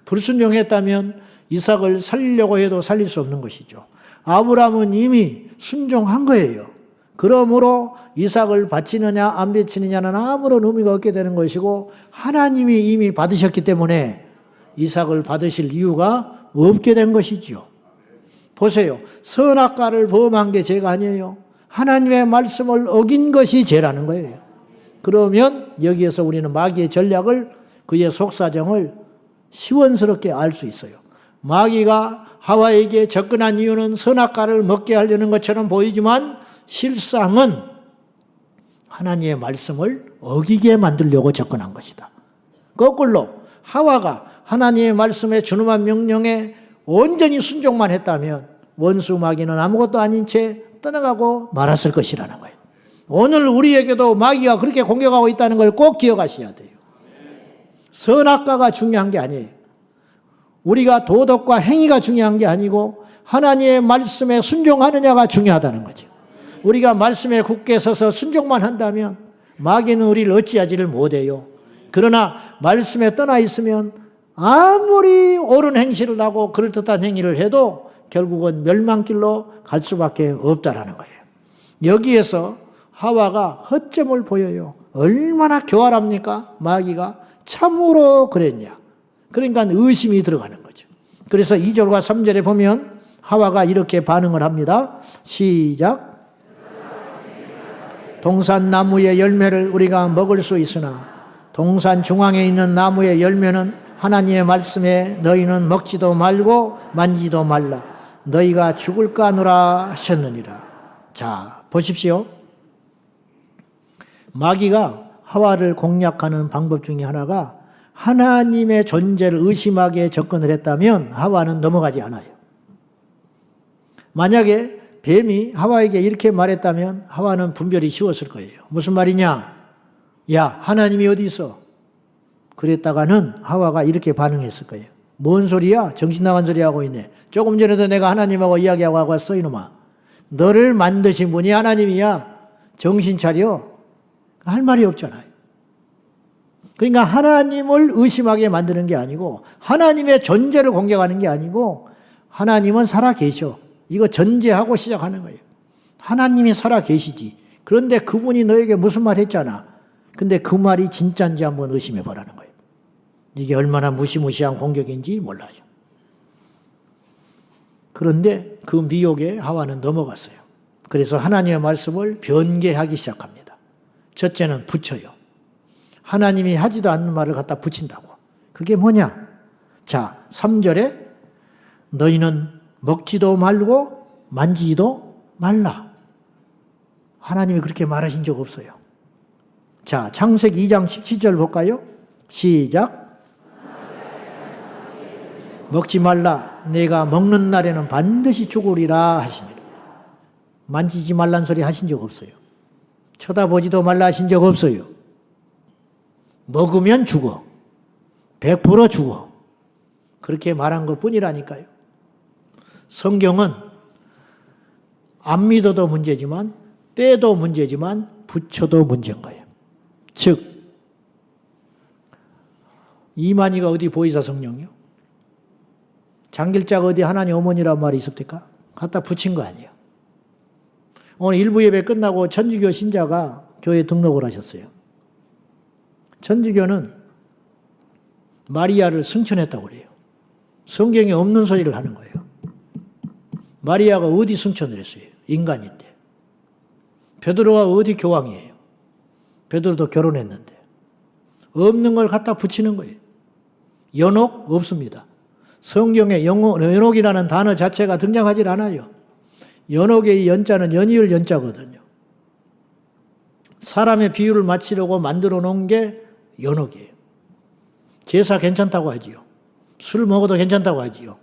불순종했다면 이삭을 살리려고 해도 살릴 수 없는 것이죠. 아브라함은 이미 순종한 거예요. 그러므로 이삭을 바치느냐 안 바치느냐는 아무런 의미가 없게 되는 것이고 하나님이 이미 받으셨기 때문에 이삭을 받으실 이유가 없게 된 것이지요. 보세요. 선악과를 범한 게 죄가 아니에요. 하나님의 말씀을 어긴 것이 죄라는 거예요. 그러면 여기에서 우리는 마귀의 전략을, 그의 속사정을 시원스럽게 알 수 있어요. 마귀가 하와에게 접근한 이유는 선악과를 먹게 하려는 것처럼 보이지만 실상은 하나님의 말씀을 어기게 만들려고 접근한 것이다. 거꾸로 하와가 하나님의 말씀에 준엄한 명령에 온전히 순종만 했다면 원수 마귀는 아무것도 아닌 채 떠나가고 말았을 것이라는 거예요. 오늘 우리에게도 마귀가 그렇게 공격하고 있다는 걸 꼭 기억하셔야 돼요. 선악과가 중요한 게 아니에요. 우리가 도덕과 행위가 중요한 게 아니고 하나님의 말씀에 순종하느냐가 중요하다는 거죠. 우리가 말씀에 굳게 서서 순종만 한다면 마귀는 우리를 어찌하지를 못해요. 그러나 말씀에 떠나 있으면 아무리 옳은 행실을 하고 그럴듯한 행위를 해도 결국은 멸망길로 갈 수밖에 없다라는 거예요. 여기에서 하와가 허점을 보여요. 얼마나 교활합니까? 마귀가 참으로 그랬냐. 그러니까 의심이 들어가는 거죠. 그래서 2절과 3절에 보면 하와가 이렇게 반응을 합니다. 시작. 동산 나무의 열매를 우리가 먹을 수 있으나 동산 중앙에 있는 나무의 열매는 하나님의 말씀에 너희는 먹지도 말고 만지지도 말라. 너희가 죽을까 하노라 하셨느니라. 자, 보십시오. 마귀가 하와를 공략하는 방법 중에 하나가 하나님의 존재를 의심하게 접근을 했다면 하와는 넘어가지 않아요. 만약에 뱀이 하와에게 이렇게 말했다면 하와는 분별이 쉬웠을 거예요. 무슨 말이냐? 야, 하나님이 어디 있어? 그랬다가는 하와가 이렇게 반응했을 거예요. 뭔 소리야? 정신 나간 소리 하고 있네. 조금 전에도 내가 하나님하고 이야기하고 왔어, 이놈아. 너를 만드신 분이 하나님이야. 정신 차려. 할 말이 없잖아요. 그러니까 하나님을 의심하게 만드는 게 아니고 하나님의 존재를 공격하는 게 아니고 하나님은 살아 계셔. 이거 전제하고 시작하는 거예요. 하나님이 살아 계시지. 그런데 그분이 너에게 무슨 말 했잖아. 근데 그 말이 진짜인지 한번 의심해 보라는 거예요. 이게 얼마나 무시무시한 공격인지 몰라요. 그런데 그 미혹에 하와는 넘어갔어요. 그래서 하나님의 말씀을 변개하기 시작합니다. 첫째는 붙여요. 하나님이 하지도 않는 말을 갖다 붙인다고. 그게 뭐냐? 자, 3절에 너희는 먹지도 말고 만지지도 말라. 하나님이 그렇게 말하신 적 없어요. 자, 창세기 2장 17절 볼까요? 시작. 먹지 말라. 내가 먹는 날에는 반드시 죽으리라 하시니라. 만지지 말란 소리 하신 적 없어요. 쳐다보지도 말라 하신 적 없어요. 먹으면 죽어. 100% 죽어. 그렇게 말한 것 뿐이라니까요. 성경은 안 믿어도 문제지만 빼도 문제지만 붙여도 문제인 거예요. 즉 이만희가 어디 보이사 성령이요? 장길자가 어디 하나님 어머니란 말이 있습니까? 갖다 붙인 거 아니에요. 오늘 일부 예배 끝나고 천주교 신자가 교회에 등록을 하셨어요. 천주교는 마리아를 승천했다고 그래요. 성경에 없는 소리를 하는 거예요. 마리아가 어디 승천을 했어요? 인간인데. 베드로가 어디 교황이에요? 베드로도 결혼했는데. 없는 걸 갖다 붙이는 거예요. 연옥? 없습니다. 성경에 연옥이라는 단어 자체가 등장하지 않아요. 연옥의 연자는 연이을 연자거든요. 사람의 비유를 맞추려고 만들어 놓은 게 연옥이에요. 제사 괜찮다고 하지요. 술 먹어도 괜찮다고 하지요.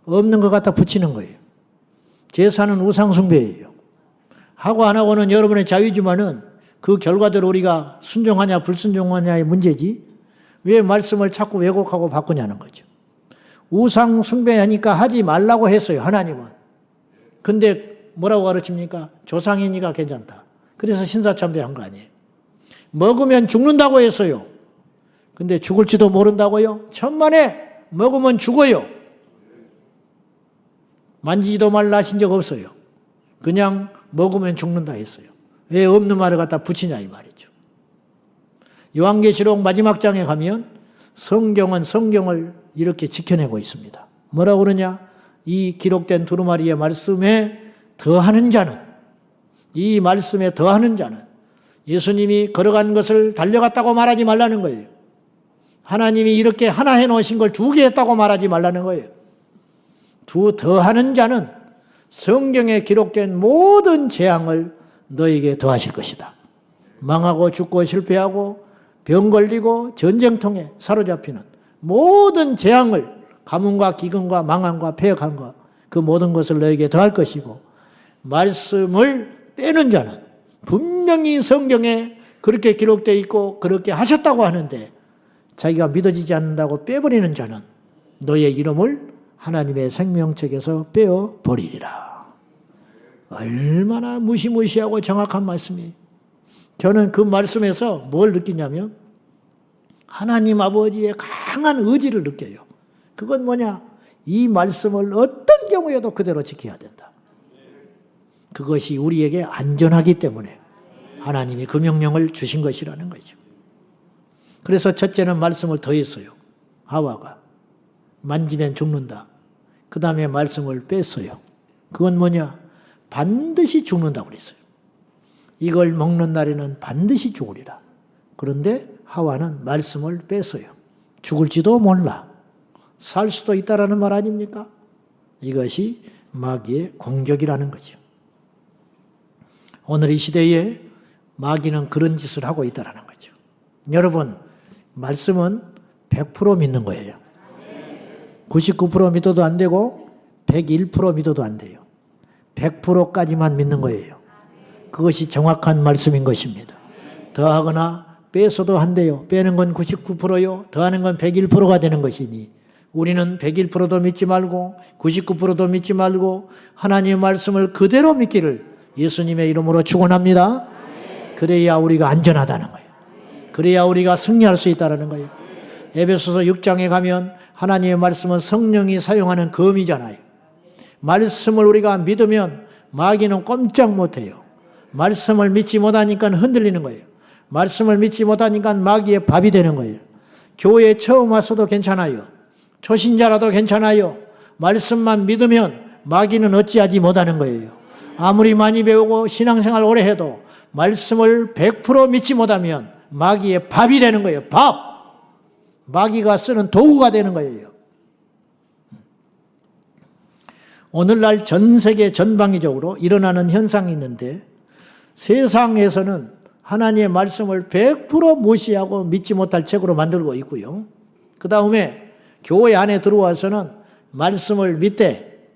없는 것 갖다 붙이는 거예요. 제사는 우상숭배예요. 하고 안 하고는 여러분의 자유지만은 그 결과대로 우리가 순종하냐 불순종하냐의 문제지 왜 말씀을 자꾸 왜곡하고 바꾸냐는 거죠. 우상숭배하니까 하지 말라고 했어요. 하나님은. 근데 뭐라고 가르칩니까? 조상이니까 괜찮다. 그래서 신사참배한 거 아니에요. 먹으면 죽는다고 했어요. 근데 죽을지도 모른다고요? 천만에 먹으면 죽어요. 만지지도 말라 하신 적 없어요. 그냥 먹으면 죽는다 했어요. 왜 없는 말을 갖다 붙이냐 이 말이죠. 요한계시록 마지막 장에 가면 성경은 성경을 이렇게 지켜내고 있습니다. 뭐라고 그러냐? 이 기록된 두루마리의 말씀에 더하는 자는, 이 말씀에 더하는 자는 예수님이 걸어간 것을 달려갔다고 말하지 말라는 거예요. 하나님이 이렇게 하나 해놓으신 걸 두 개 했다고 말하지 말라는 거예요. 더하는 자는 성경에 기록된 모든 재앙을 너에게 더하실 것이다. 망하고 죽고 실패하고 병 걸리고 전쟁통에 사로잡히는 모든 재앙을, 가뭄과 기근과 망함과 폐역함과 그 모든 것을 너에게 더할 것이고, 말씀을 빼는 자는 분명히 성경에 그렇게 기록되어 있고 그렇게 하셨다고 하는데 자기가 믿어지지 않는다고 빼버리는 자는 너의 이름을 하나님의 생명책에서 빼어버리리라. 얼마나 무시무시하고 정확한 말씀이에요. 저는 그 말씀에서 뭘 느끼냐면 하나님 아버지의 강한 의지를 느껴요. 그건 뭐냐? 이 말씀을 어떤 경우에도 그대로 지켜야 된다. 그것이 우리에게 안전하기 때문에 하나님이 그 명령을 주신 것이라는 거죠. 그래서 첫째는 말씀을 더했어요. 하와가 만지면 죽는다. 그 다음에 말씀을 뺐어요. 그건 뭐냐? 반드시 죽는다고 그랬어요. 이걸 먹는 날에는 반드시 죽으리라. 그런데 하와는 말씀을 뺐어요. 죽을지도 몰라. 살 수도 있다라는 말 아닙니까? 이것이 마귀의 공격이라는 거죠. 오늘 이 시대에 마귀는 그런 짓을 하고 있다라는 거죠. 여러분, 말씀은 100% 믿는 거예요. 99% 믿어도 안 되고 101% 믿어도 안 돼요. 100%까지만 믿는 거예요. 그것이 정확한 말씀인 것입니다. 더하거나 빼서도 안 돼요. 빼는 건 99%요. 더하는 건 101%가 되는 것이니 우리는 101%도 믿지 말고 99%도 믿지 말고 하나님의 말씀을 그대로 믿기를 예수님의 이름으로 축원합니다. 그래야 우리가 안전하다는 거예요. 그래야 우리가 승리할 수 있다는 거예요. 에베소서 6장에 가면 하나님의 말씀은 성령이 사용하는 검이잖아요. 말씀을 우리가 믿으면 마귀는 꼼짝 못해요. 말씀을 믿지 못하니까 흔들리는 거예요. 말씀을 믿지 못하니까 마귀의 밥이 되는 거예요. 교회에 처음 왔어도 괜찮아요. 초신자라도 괜찮아요. 말씀만 믿으면 마귀는 어찌하지 못하는 거예요. 아무리 많이 배우고 신앙생활 오래 해도 말씀을 100% 믿지 못하면 마귀의 밥이 되는 거예요. 밥! 마귀가 쓰는 도구가 되는 거예요. 오늘날 전 세계 전방위적으로 일어나는 현상이 있는데 세상에서는 하나님의 말씀을 100% 무시하고 믿지 못할 책으로 만들고 있고요. 그 다음에 교회 안에 들어와서는 말씀을 믿되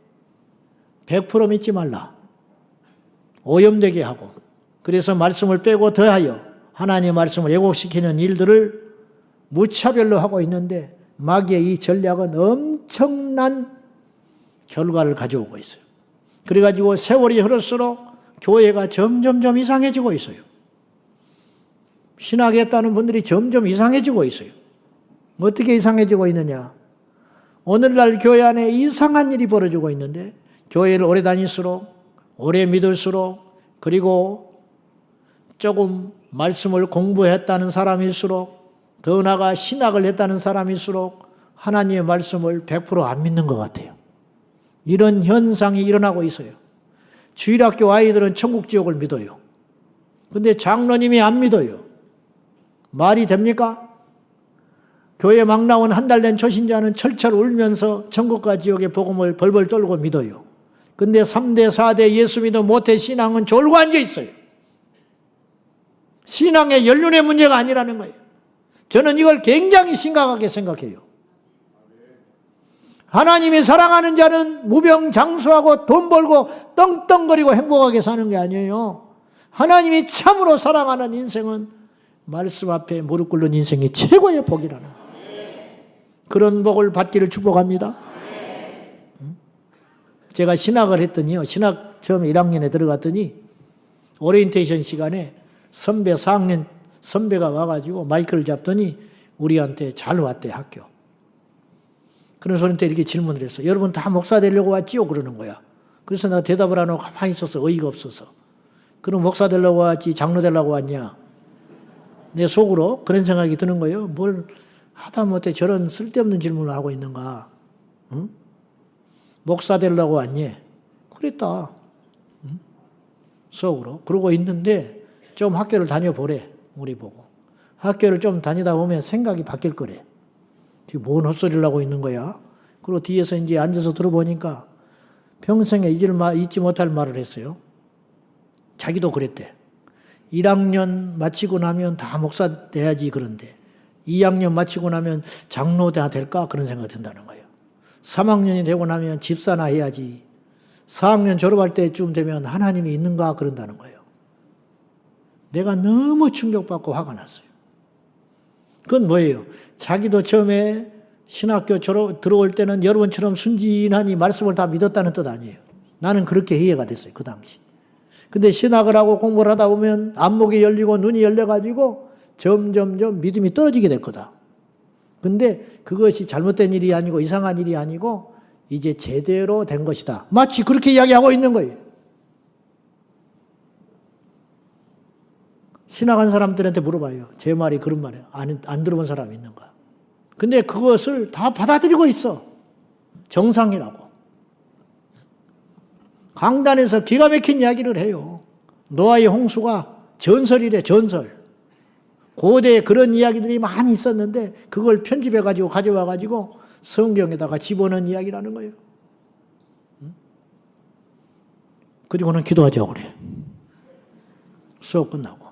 100% 믿지 말라. 오염되게 하고 그래서 말씀을 빼고 더하여 하나님의 말씀을 왜곡시키는 일들을 무차별로 하고 있는데 마귀의 이 전략은 엄청난 결과를 가져오고 있어요. 그래가지고 세월이 흐를수록 교회가 점점 이상해지고 있어요. 신학했다는 분들이 점점 이상해지고 있어요. 어떻게 이상해지고 있느냐? 오늘날 교회 안에 이상한 일이 벌어지고 있는데 교회를 오래 다닐수록 오래 믿을수록 그리고 조금 말씀을 공부했다는 사람일수록 더 나아가 신학을 했다는 사람일수록 하나님의 말씀을 100% 안 믿는 것 같아요. 이런 현상이 일어나고 있어요. 주일학교 아이들은 천국 지옥을 믿어요. 근데 장로님이 안 믿어요. 말이 됩니까? 교회 막 나온 한 달 된 초신자는 철철 울면서 천국과 지옥의 복음을 벌벌 떨고 믿어요. 근데 3대 4대 예수 믿어 못해 신앙은 졸고 앉아 있어요. 신앙의 연륜의 문제가 아니라는 거예요. 저는 이걸 굉장히 심각하게 생각해요. 하나님이 사랑하는 자는 무병장수하고 돈 벌고 떵떵거리고 행복하게 사는 게 아니에요. 하나님이 참으로 사랑하는 인생은 말씀 앞에 무릎 꿇는 인생이 최고의 복이라는 거예요. 그런 복을 받기를 축복합니다. 제가 신학을 했더니요. 신학 처음에 1학년에 들어갔더니 오리엔테이션 시간에 선배 4학년 선배가 와가지고 마이크를 잡더니 우리한테 잘 왔대 학교. 그런 소리한테 이렇게 질문을 했어. 여러분 다 목사 되려고 왔지요? 그러는 거야. 그래서 내가 대답을 안 하고 가만히 있어서 어이가 없어서. 그럼 목사 되려고 왔지 장로 되려고 왔냐? 내 속으로 그런 생각이 드는 거예요. 뭘 하다못해 저런 쓸데없는 질문을 하고 있는가? 응? 목사 되려고 왔니? 그랬다. 응? 속으로. 그러고 있는데 좀 학교를 다녀보래. 우리 보고. 학교를 좀 다니다 보면 생각이 바뀔 거래. 지금 뭔 헛소리를 하고 있는 거야? 그리고 뒤에서 이제 앉아서 들어보니까 평생에 잊지 못할 말을 했어요. 자기도 그랬대. 1학년 마치고 나면 다 목사 돼야지 그런데 2학년 마치고 나면 장로 될까? 그런 생각이 든다는 거예요. 3학년이 되고 나면 집사나 해야지. 4학년 졸업할 때쯤 되면 하나님이 있는가? 그런다는 거예요. 내가 너무 충격받고 화가 났어요. 그건 뭐예요? 자기도 처음에 신학교 들어올 때는 여러분처럼 순진하니 말씀을 다 믿었다는 뜻 아니에요. 나는 그렇게 이해가 됐어요. 그 당시. 근데 신학을 하고 공부를 하다 보면 안목이 열리고 눈이 열려가지고 점점점 믿음이 떨어지게 될 거다. 근데 그것이 잘못된 일이 아니고 이상한 일이 아니고 이제 제대로 된 것이다. 마치 그렇게 이야기하고 있는 거예요. 신학한 사람들한테 물어봐요. 제 말이 그런 말이에요. 안 들어본 사람이 있는가. 근데 그것을 다 받아들이고 있어. 정상이라고. 강단에서 기가 막힌 이야기를 해요. 노아의 홍수가 전설이래, 전설. 고대에 그런 이야기들이 많이 있었는데 그걸 편집해가지고 가져와가지고 성경에다가 집어넣은 이야기라는 거예요. 그리고는 기도하자고 그래. 수업 끝나고.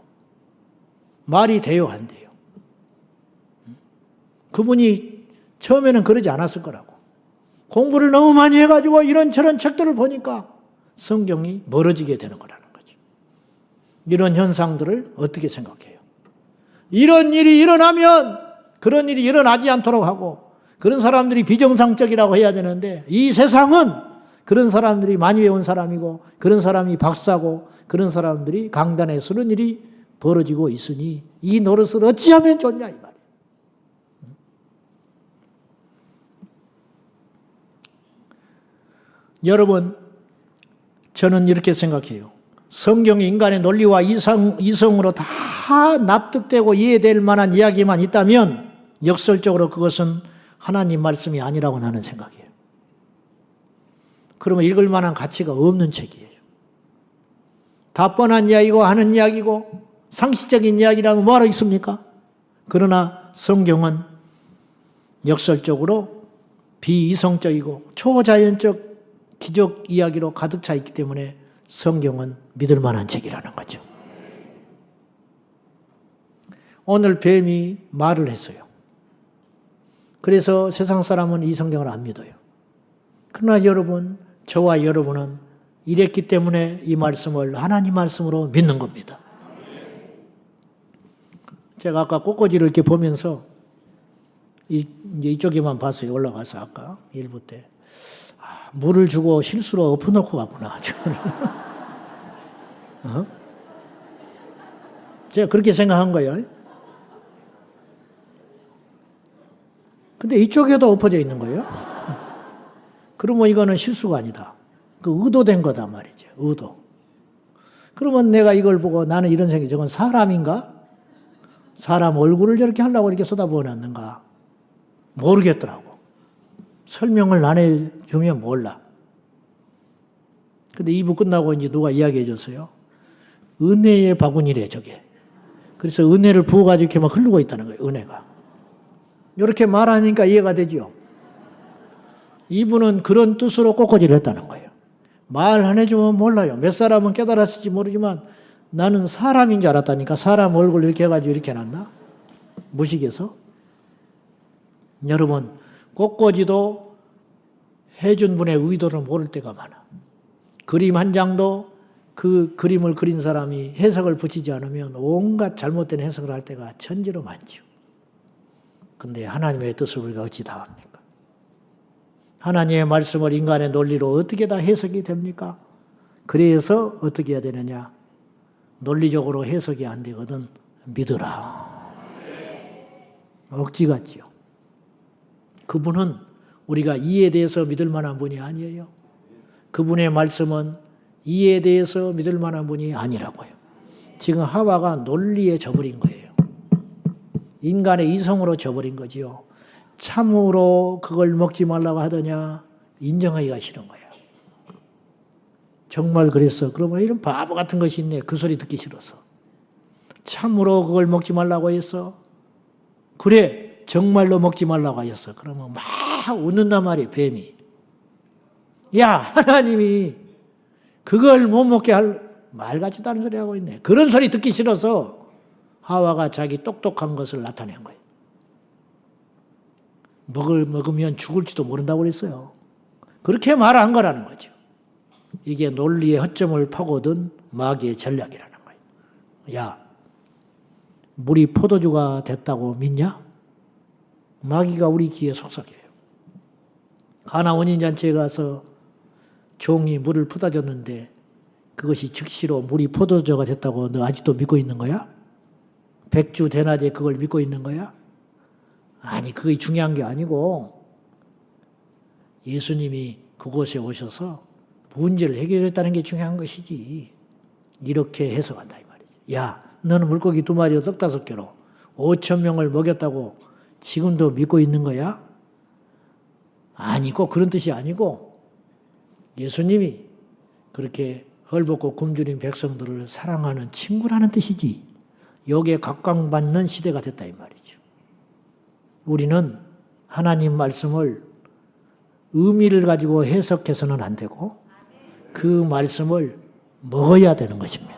말이 돼요, 안 돼요? 그분이 처음에는 그러지 않았을 거라고. 공부를 너무 많이 해가지고 이런저런 책들을 보니까 성경이 멀어지게 되는 거라는 거죠. 이런 현상들을 어떻게 생각해요? 이런 일이 일어나면 그런 일이 일어나지 않도록 하고 그런 사람들이 비정상적이라고 해야 되는데 이 세상은 그런 사람들이 많이 배운 사람이고 그런 사람이 박사고 그런 사람들이 강단에 서는 일이 벌어지고 있으니 이 노릇을 어찌하면 좋냐 이 말이에요. 여러분, 저는 이렇게 생각해요. 성경이 인간의 논리와 이성으로 다 납득되고 이해될 만한 이야기만 있다면 역설적으로 그것은 하나님 말씀이 아니라고 나는 생각해요. 그러면 읽을 만한 가치가 없는 책이에요. 다 뻔한 이야기고 하는 이야기고 상식적인 이야기라면 뭐하러 있습니까? 그러나 성경은 역설적으로 비이성적이고 초자연적 기적 이야기로 가득 차 있기 때문에 성경은 믿을 만한 책이라는 거죠. 오늘 뱀이 말을 했어요. 그래서 세상 사람은 이 성경을 안 믿어요. 그러나 여러분, 저와 여러분은 이랬기 때문에 이 말씀을 하나님 말씀으로 믿는 겁니다. 제가 아까 꽃꽂이를 이렇게 보면서 이쪽에만 봤어요. 올라가서 아까 일부 때. 물을 주고 실수로 엎어놓고 갔구나. 제가 그렇게 생각한 거예요. 근데 이쪽에도 엎어져 있는 거예요. 그러면 이거는 실수가 아니다. 그 의도된 거다 말이죠. 의도. 그러면 내가 이걸 보고 나는 이런 생각이 저건 사람인가? 사람 얼굴을 저렇게 하려고 이렇게 쏟아부어놨는가? 모르겠더라고. 설명을 안 해주면 몰라. 근데 2부 끝나고 이제 누가 이야기해 줬어요. 은혜의 바구니래, 저게. 그래서 은혜를 부어가지고 이렇게 막 흐르고 있다는 거예요, 은혜가. 이렇게 말하니까 이해가 되죠. 이분은 그런 뜻으로 꽃꽂이를 했다는 거예요. 말 안 해주면 몰라요. 몇 사람은 깨달았을지 모르지만 나는 사람인 줄 알았다니까. 사람 얼굴 이렇게 해가지고 이렇게 해놨나? 무식해서. 여러분, 꽃꽂이도 해준 분의 의도를 모를 때가 많아. 그림 한 장도 그 그림을 그린 사람이 해석을 붙이지 않으면 온갖 잘못된 해석을 할 때가 천지로 많죠. 근데 하나님의 뜻을 우리가 어찌 다 합니까? 하나님의 말씀을 인간의 논리로 어떻게 다 해석이 됩니까? 그래서 어떻게 해야 되느냐? 논리적으로 해석이 안 되거든 믿으라. 억지 같지요. 그분은 우리가 이에 대해서 믿을 만한 분이 아니에요. 그분의 말씀은 이에 대해서 믿을 만한 분이 아니라고요. 지금 하와가 논리에 져버린 거예요. 인간의 이성으로 져버린 거지요. 참으로 그걸 먹지 말라고 하더냐 인정하기가 싫은 거예요. 정말 그랬어. 그러면 이런 바보 같은 것이 있네. 그 소리 듣기 싫어서. 참으로 그걸 먹지 말라고 했어. 그래 정말로 먹지 말라고 하셨어. 그러면 막 웃는단 말이에요. 뱀이. 야 하나님이 그걸 못 먹게 할 말 같지도 않은 소리 하고 있네. 그런 소리 듣기 싫어서 하와가 자기 똑똑한 것을 나타낸 거예요. 먹으면 죽을지도 모른다고 그랬어요. 그렇게 말한 거라는 거죠. 이게 논리의 허점을 파고든 마귀의 전략이라는 거예요. 야, 물이 포도주가 됐다고 믿냐? 마귀가 우리 귀에 속삭여요. 가나 혼인잔치에 가서 종이 물을 퍼다 줬는데 그것이 즉시로 물이 포도주가 됐다고 너 아직도 믿고 있는 거야? 백주 대낮에 그걸 믿고 있는 거야? 아니, 그게 중요한 게 아니고 예수님이 그곳에 오셔서 문제를 해결했다는 게 중요한 것이지. 이렇게 해석한다 이 말이지. 야, 너는 물고기 2마리로 떡 5개로 5,000명을 먹였다고 지금도 믿고 있는 거야? 아니, 꼭 그런 뜻이 아니고 예수님이 그렇게 헐벗고 굶주린 백성들을 사랑하는 친구라는 뜻이지. 여기에 각광받는 시대가 됐다 이 말이죠. 우리는 하나님 말씀을 의미를 가지고 해석해서는 안 되고 그 말씀을 먹어야 되는 것입니다.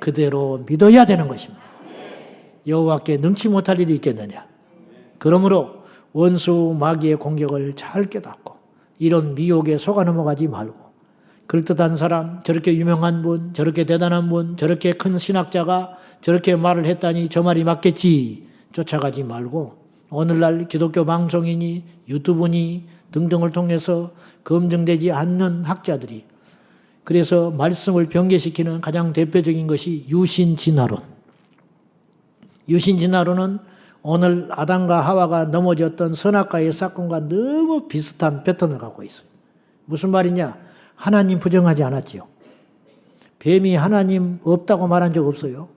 그대로 믿어야 되는 것입니다. 여호와께 능치 못할 일이 있겠느냐. 그러므로 원수 마귀의 공격을 잘 깨닫고 이런 미혹에 속아 넘어가지 말고 그럴듯한 사람, 저렇게 유명한 분, 저렇게 대단한 분, 저렇게 큰 신학자가 저렇게 말을 했다니 저 말이 맞겠지 쫓아가지 말고 오늘날 기독교 방송이니 유튜브니 등등을 통해서 검증되지 않는 학자들이 그래서 말씀을 변개시키는 가장 대표적인 것이 유신진화론. 유신진화론은 오늘 아담과 하와가 넘어졌던 선악과의 사건과 너무 비슷한 패턴을 갖고 있어요. 무슨 말이냐? 하나님 부정하지 않았지요. 뱀이 하나님 없다고 말한 적 없어요.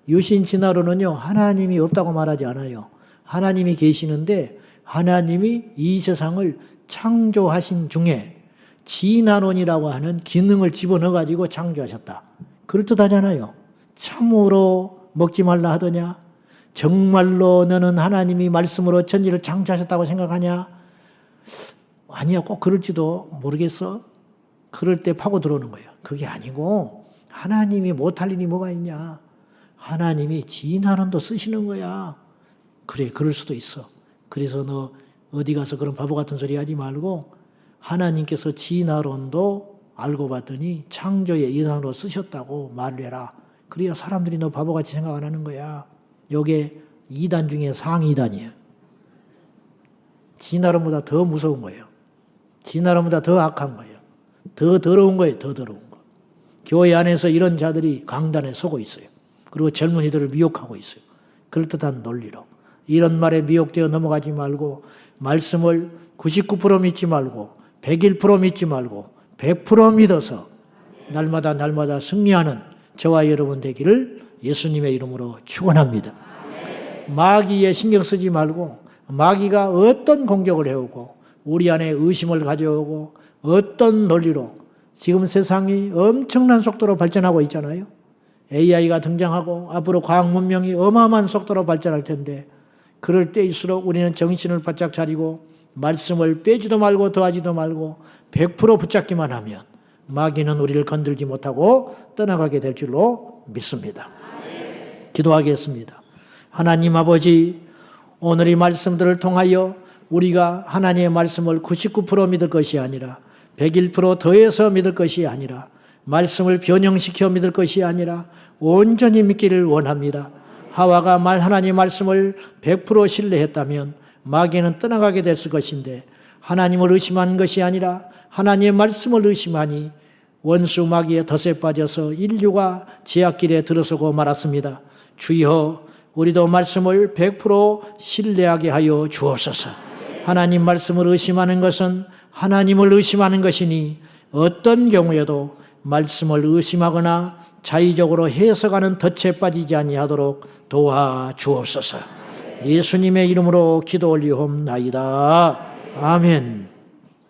유신진화론은요, 하나님이 없다고 말하지 않아요. 하나님이 계시는데 하나님이 이 세상을 창조하신 중에 진화론이라고 하는 기능을 집어넣어가지고 창조하셨다. 그럴듯하잖아요. 참으로 먹지 말라 하더냐? 정말로 너는 하나님이 말씀으로 천지를 창조하셨다고 생각하냐? 아니야, 꼭 그럴지도 모르겠어. 그럴 때 파고 들어오는 거예요. 그게 아니고 하나님이 못할 일이 뭐가 있냐? 하나님이 진화론도 쓰시는 거야. 그래, 그럴 수도 있어. 그래서 너 어디 가서 그런 바보 같은 소리 하지 말고 하나님께서 진화론도 알고 봤더니 창조의 이론으로 쓰셨다고 말을 해라. 그래야 사람들이 너 바보같이 생각 안 하는 거야. 요게 2단 중에 상위 2단이에요. 진화론보다 더 무서운 거예요. 진화론보다 더 악한 거예요. 더 더러운 거예요. 더 더러운 거. 교회 안에서 이런 자들이 강단에 서고 있어요. 그리고 젊은이들을 미혹하고 있어요. 그럴듯한 논리로. 이런 말에 미혹되어 넘어가지 말고 말씀을 99% 믿지 말고 101% 믿지 말고 100% 믿어서 날마다 승리하는 저와 여러분 되기를 예수님의 이름으로 축원합니다. 마귀에 신경 쓰지 말고 마귀가 어떤 공격을 해오고 우리 안에 의심을 가져오고 어떤 논리로 지금 세상이 엄청난 속도로 발전하고 있잖아요. AI가 등장하고 앞으로 과학 문명이 어마어마한 속도로 발전할 텐데 그럴 때일수록 우리는 정신을 바짝 차리고 말씀을 빼지도 말고 더하지도 말고 100% 붙잡기만 하면 마귀는 우리를 건들지 못하고 떠나가게 될 줄로 믿습니다. 기도하겠습니다. 하나님 아버지, 오늘 이 말씀들을 통하여 우리가 하나님의 말씀을 99% 믿을 것이 아니라 101% 더해서 믿을 것이 아니라 말씀을 변형시켜 믿을 것이 아니라 온전히 믿기를 원합니다. 하와가 하나님의 말씀을 100% 신뢰했다면 마귀는 떠나가게 됐을 것인데 하나님을 의심한 것이 아니라 하나님의 말씀을 의심하니 원수 마귀의 덫에 빠져서 인류가 죄악길에 들어서고 말았습니다. 주여, 우리도 말씀을 100% 신뢰하게 하여 주옵소서. 하나님 말씀을 의심하는 것은 하나님을 의심하는 것이니 어떤 경우에도 말씀을 의심하거나 자의적으로 해석하는 덫에 빠지지 아니하도록 도와주옵소서. 예수님의 이름으로 기도 올리옵나이다. 아멘.